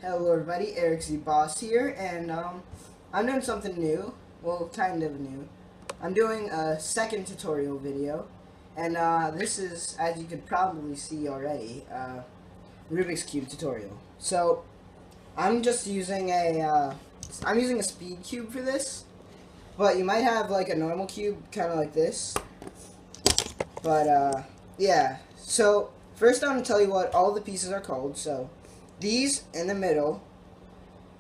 Hello everybody, Eric Z Boss here, and I'm doing something new, well kind of new. I'm doing a second tutorial video, and this is, as you could probably see already, Rubik's Cube tutorial. So, I'm just using I'm using a speed cube for this, but you might have like a normal cube, kind of like this, but yeah. So, first I'm going to tell you what all the pieces are called. So, these in the middle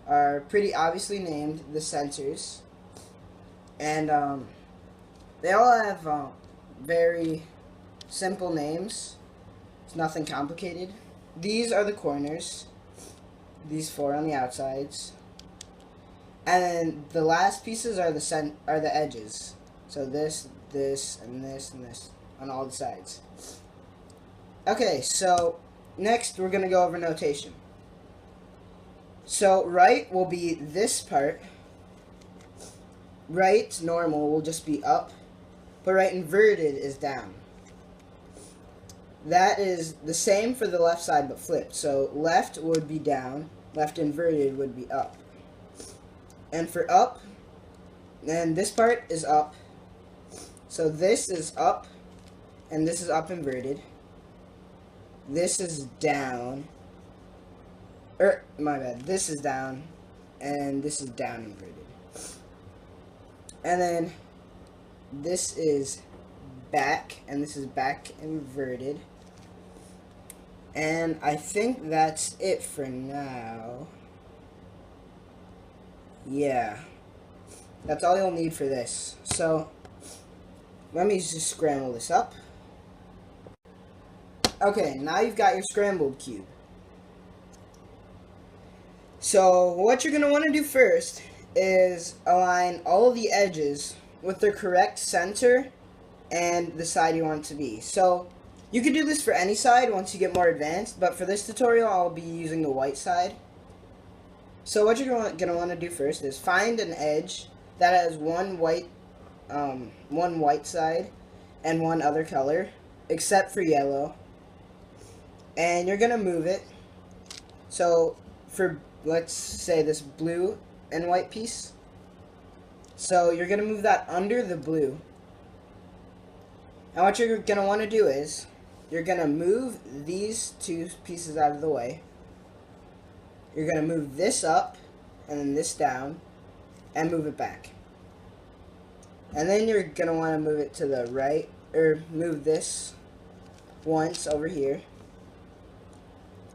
are pretty obviously named the centers, and they all have very simple names. It's nothing complicated. These are the corners, these four on the outsides, and then the last pieces are the edges. So this, and this, and this on all the sides. Okay, so next we're gonna go over notation. So right will be this part. Right normal will just be up, but right inverted is down. That is the same for the left side but flipped. So left would be down, left inverted would be up. And for up, then this part is up. So this is up, and this is up inverted. This is down. My bad. This is down, and this is down inverted. And then this is back, and this is back inverted. And I think that's it for now. Yeah. That's all you'll need for this. So, let me just scramble this up. Okay, now you've got your scrambled cube. So, what you're going to want to do first is align all of the edges with their correct center and the side you want it to be. So, you can do this for any side once you get more advanced, but for this tutorial, I'll be using the white side. So, what you're going to want to do first is find an edge that has one white side and one other color, except for yellow. And you're going to move it. So, for let's say this blue and white piece. So you're going to move that under the blue. And what you're going to want to do is, you're going to move these two pieces out of the way. You're going to move this up, and then this down, and move it back. And then you're going to want to move it to the right, or move this once over here.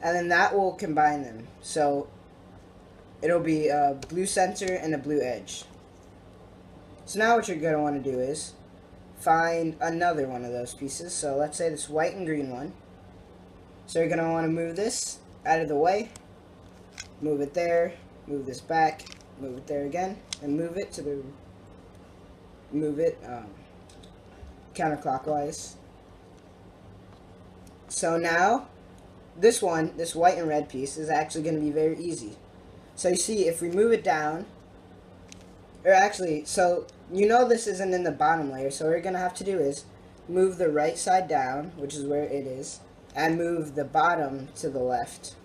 And then that will combine them. So it'll be a blue center and a blue edge. So now what you're going to want to do is find another one of those pieces. So let's say this white and green one. So you're going to want to move this out of the way, move it there, move this back, move it there again, and move it counterclockwise. So now this one, this white and red piece, is actually going to be very easy. So you see, if we move it down, or actually, so you know this isn't in the bottom layer, so what you're going to have to do is move the right side down, which is where it is, and move the bottom to the left,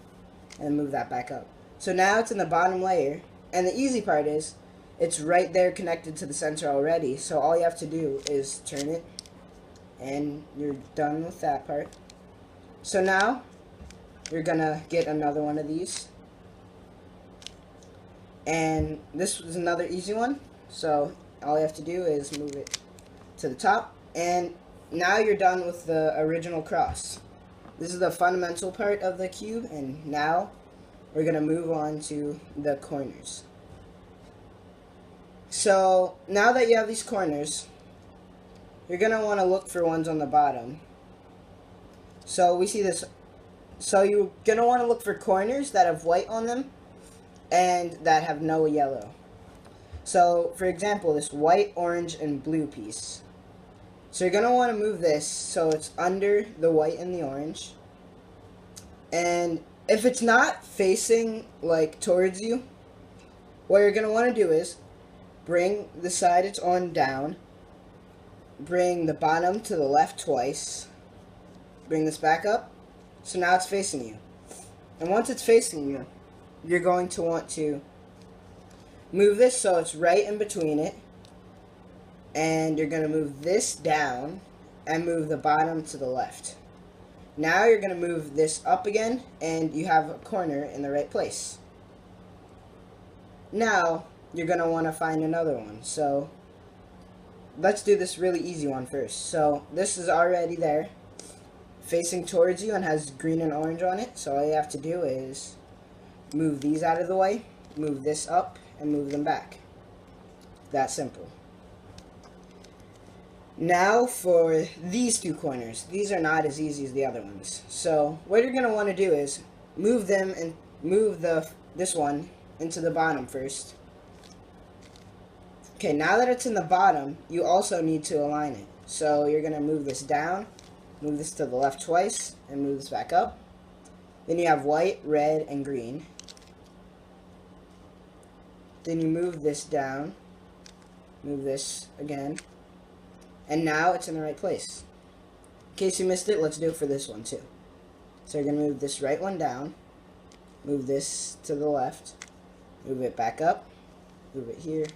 and move that back up. So now it's in the bottom layer, and the easy part is, it's right there connected to the center already, so all you have to do is turn it, and you're done with that part. So now, you're going to get another one of these. And this was another easy one, so all you have to do is move it to the top, and now you're done with the original cross. This is the fundamental part of the cube, and now we're going to move on to the corners. So now that you have these corners, you're going to want to look for ones on the bottom. So we see this, so you're going to want to look for corners that have white on them and that have no yellow. So, for example, this white, orange, and blue piece. So you're going to want to move this so it's under the white and the orange. And if it's not facing, like, towards you, what you're going to want to do is bring the side it's on down, bring the bottom to the left twice, bring this back up, so now it's facing you. And once it's facing you, you're going to want to move this so it's right in between it, and you're going to move this down and move the bottom to the left. Now you're going to move this up again, and you have a corner in the right place. Now you're going to want to find another one. So let's do this really easy one first. So this is already there, facing towards you, and has green and orange on it. So all you have to do is move these out of the way, move this up, and move them back. That simple. Now for these two corners. These are not as easy as the other ones. So what you're going to want to do is move them and move this one into the bottom first. Okay, now that it's in the bottom, you also need to align it. So you're going to move this down, move this to the left twice, and move this back up. Then you have white, red, and green. Then you move this down, move this again, and now it's in the right place. In case you missed it, let's do it for this one too. So you're going to move this right one down, move this to the left, move it back up, move it here,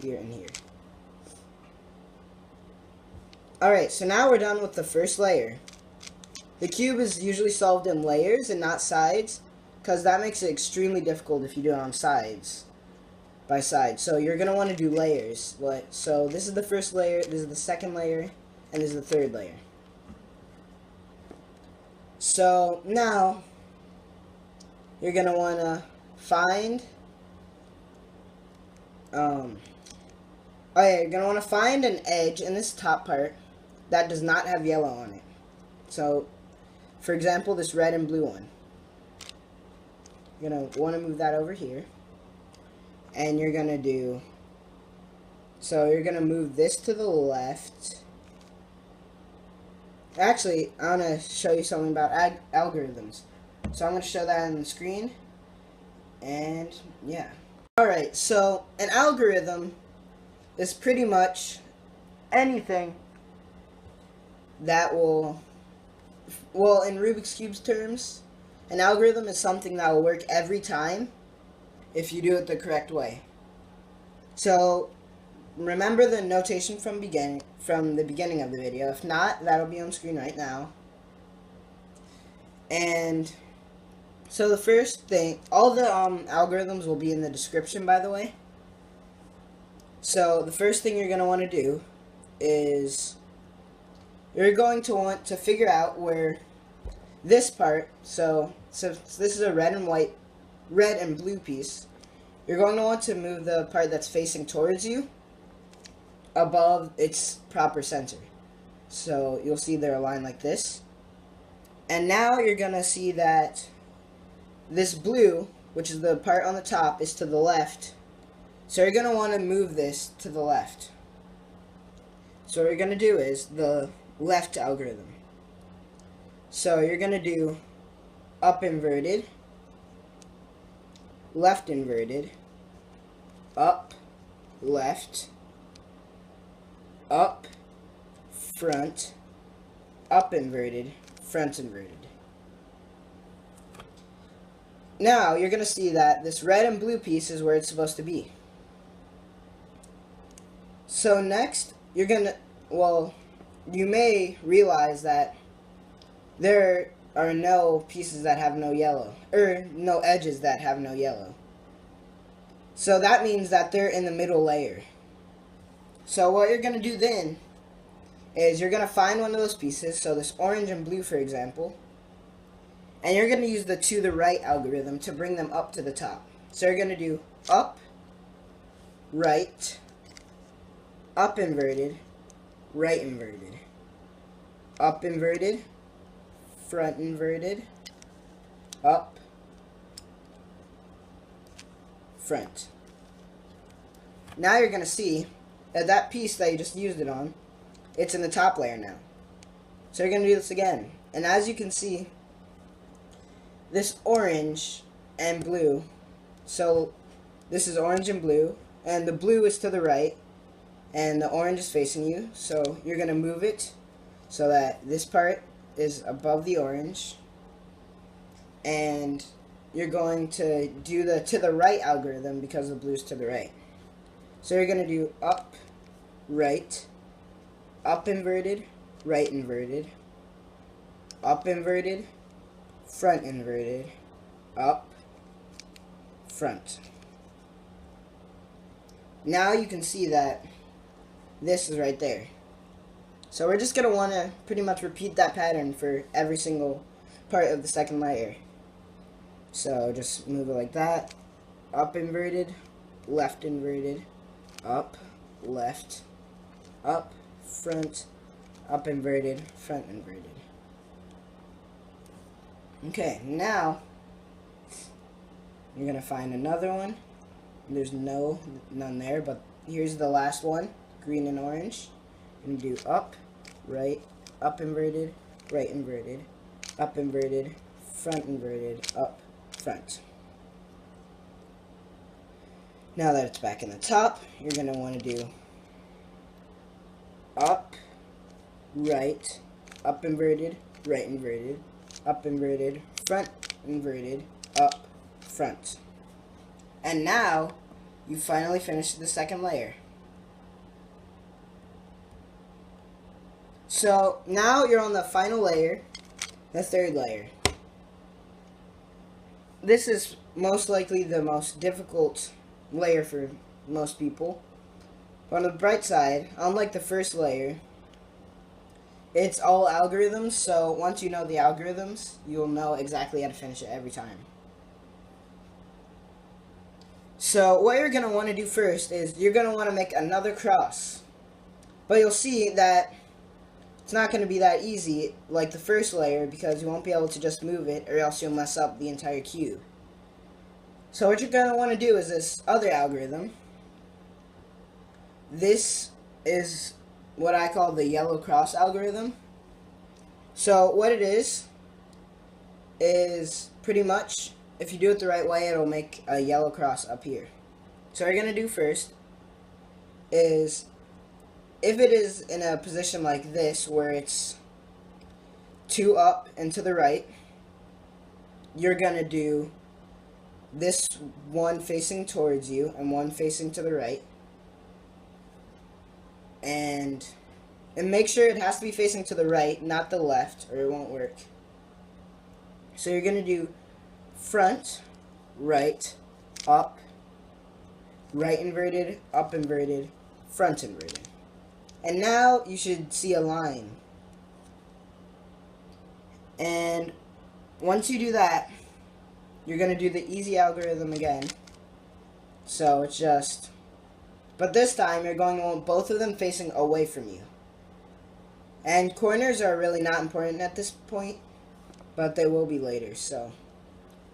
here, and here. Alright, so now we're done with the first layer. The cube is usually solved in layers and not sides, because that makes it extremely difficult if you do it on sides by side. So you're going to want to do layers. So this is the first layer, this is the second layer, and this is the third layer. So now you're going to want to find you're going to want to find an edge in this top part that does not have yellow on it. So for example, this red and blue one. You're going to want to move that over here. And you're going to do, so you're going to move this to the left. Actually, I want to show you something about algorithms. So I'm going to show that on the screen. And yeah. Alright, so an algorithm is pretty much anything that will, well, in Rubik's Cube's terms, an algorithm is something that will work every time if you do it the correct way. So remember the notation from the beginning of the video. If not, that'll be on screen right now. And so the first thing, all the algorithms will be in the description, by the way. So the first thing you're going to want to do is you're going to want to figure out where this part, so this is a red and blue piece, you're going to want to move the part that's facing towards you above its proper center. So you'll see they're aligned like this. And now you're going to see that this blue, which is the part on the top, is to the left. So you're going to want to move this to the left. So what you're going to do is the left algorithm. So you're going to do up inverted, left inverted, up, left, up, front, up inverted, front inverted. Now you're going to see that this red and blue piece is where it's supposed to be. So next, you're going to, well, you may realize that there are no pieces that have no yellow, or no edges that have no yellow. So that means that they're in the middle layer. So what you're going to do then is you're going to find one of those pieces, so this orange and blue for example, and you're going to use the to the right algorithm to bring them up to the top. So you're going to do up, right, up inverted, right inverted, up inverted, front inverted, up, front. Now you're going to see that that piece that you just used it on, it's in the top layer now. So you're going to do this again. And as you can see, this orange and blue, so this is orange and blue, and the blue is to the right, and the orange is facing you, so you're going to move it so that this part is above the orange, and you're going to do the to the right algorithm because the blue's to the right. So you're going to do up, right, up inverted, right inverted, up inverted, front inverted, up, front. Now you can see that this is right there. So we're just going to want to pretty much repeat that pattern for every single part of the second layer. So just move it like that. Up inverted, left inverted, up, left, up, front, up inverted, front inverted. Okay, now you're going to find another one. There's none there, but here's the last one, green and orange. You're going to do up, right, up inverted, right inverted, up inverted, front inverted, up, front. Now that it's back in the top, you're going to want to do up, right, up inverted, right inverted, up inverted, front inverted, up, front. And now, you finally finished the second layer. So, now you're on the final layer, the third layer. This is most likely the most difficult layer for most people. But on the bright side, unlike the first layer, it's all algorithms, so once you know the algorithms, you'll know exactly how to finish it every time. So what you're going to want to do first is you're going to want to make another cross. But you'll see that it's not going to be that easy like the first layer because you won't be able to just move it or else you'll mess up the entire cube. So what you're going to want to do is this other algorithm. This is what I call the yellow cross algorithm. So what it is pretty much, if you do it the right way, it'll make a yellow cross up here. So what you're going to do first is, if it is in a position like this, where it's 2 up and to the right, you're going to do this one facing towards you and one facing to the right. And make sure it has to be facing to the right, not the left, or it won't work. So you're going to do front, right, up, right inverted, up inverted, front inverted. And now you should see a line. And once you do that, you're going to do the easy algorithm again. So it's just, but this time you're going to want both of them facing away from you. And corners are really not important at this point, but they will be later. So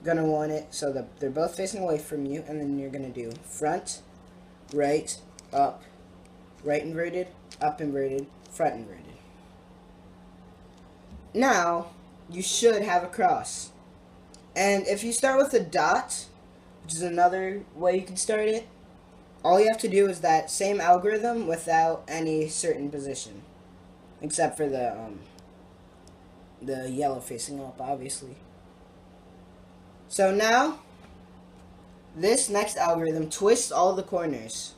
you're going to want it so that they're both facing away from you, and then you're going to do front, right, up, right inverted, up inverted, front inverted. Now, you should have a cross. And if you start with a dot, which is another way you can start it, all you have to do is that same algorithm without any certain position. Except for the yellow facing up, obviously. So now, this next algorithm twists all the corners.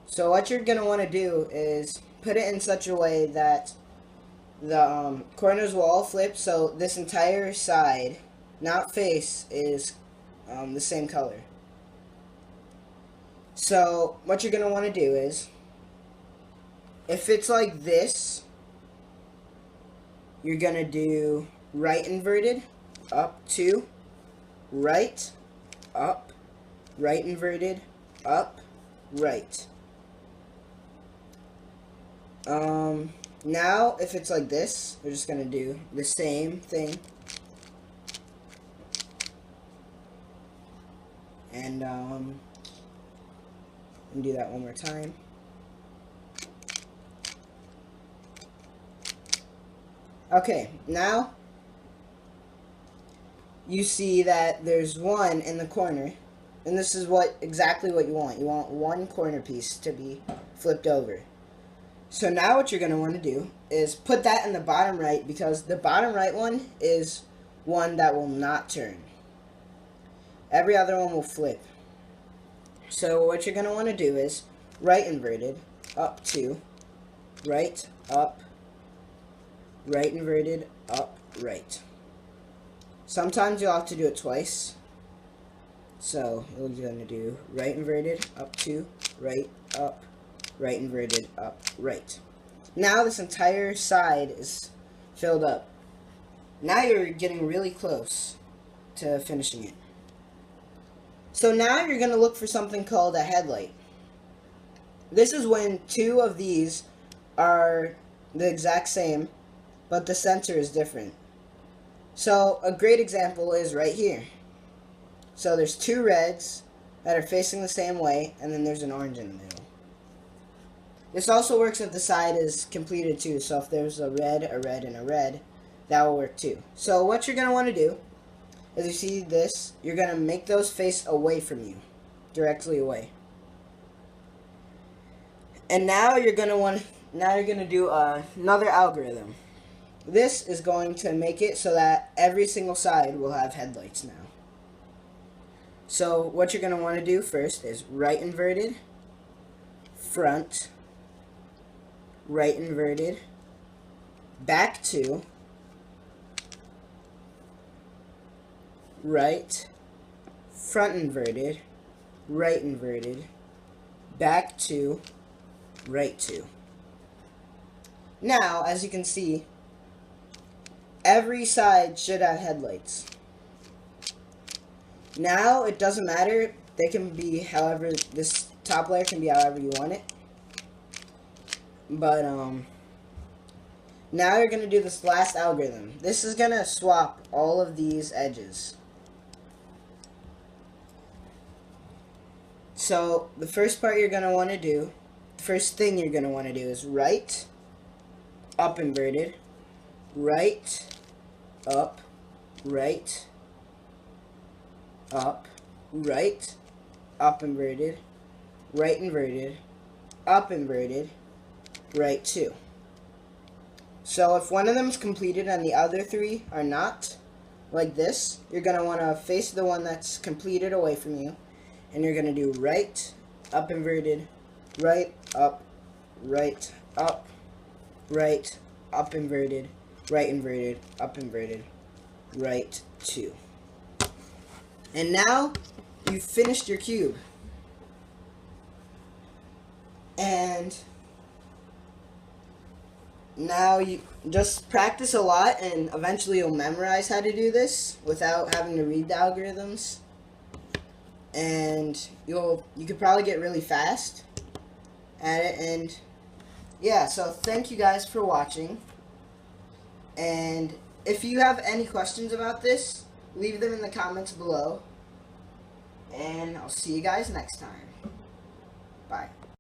So what you're going to want to do is put it in such a way that the corners will all flip, so this entire side, not face, is the same color. So what you're going to want to do is, if it's like this, you're going to do right inverted, up 2, right, up, right inverted, up, right. Now, if it's like this, we're just going to do the same thing. And, do that one more time. Okay, now, you see that there's one in the corner, and this is exactly what you want. You want one corner piece to be flipped over. So now what you're going to want to do is put that in the bottom right, because the bottom right one is one that will not turn. every other one will flip. So what you're going to want to do is right inverted, up 2, right, up, right inverted, up, right. Sometimes you'll have to do it twice. So you're going to do right inverted, up 2, right, up, right inverted, up, right. Now this entire side is filled up. Now you're getting really close to finishing it. So now you're going to look for something called a headlight. This is when two of these are the exact same, but the center is different. So a great example is right here. So there's two reds that are facing the same way, and then there's an orange in the middle. This also works if the side is completed too. So if there's a red, and a red, that will work too. So what you're going to want to do is, you see this, you're going to make those face away from you, directly away. And now you're going to do another algorithm. This is going to make it so that every single side will have headlights now. So what you're going to want to do first is right inverted, front, right inverted, back 2, right, front inverted, right inverted, back 2, right 2. Now, as you can see, every side should have headlights. Now, it doesn't matter. They can be however, this top layer can be however you want it. But, now you're going to do this last algorithm. This is going to swap all of these edges. So, the first part you're going to want to do, the first thing you're going to want to do is right, up inverted, right, up, right, up, right, up inverted, right inverted, up inverted, right 2. So if one of them is completed and the other three are not, like this, you're going to want to face the one that's completed away from you, and you're going to do right, up inverted, right, up, right, up, right, up inverted, up inverted, right 2. And now you've finished your cube. And now you just practice a lot, and eventually you'll memorize how to do this without having to read the algorithms. And you could probably get really fast at it. And yeah, so thank you guys for watching. And if you have any questions about this, leave them in the comments below. And I'll see you guys next time. Bye.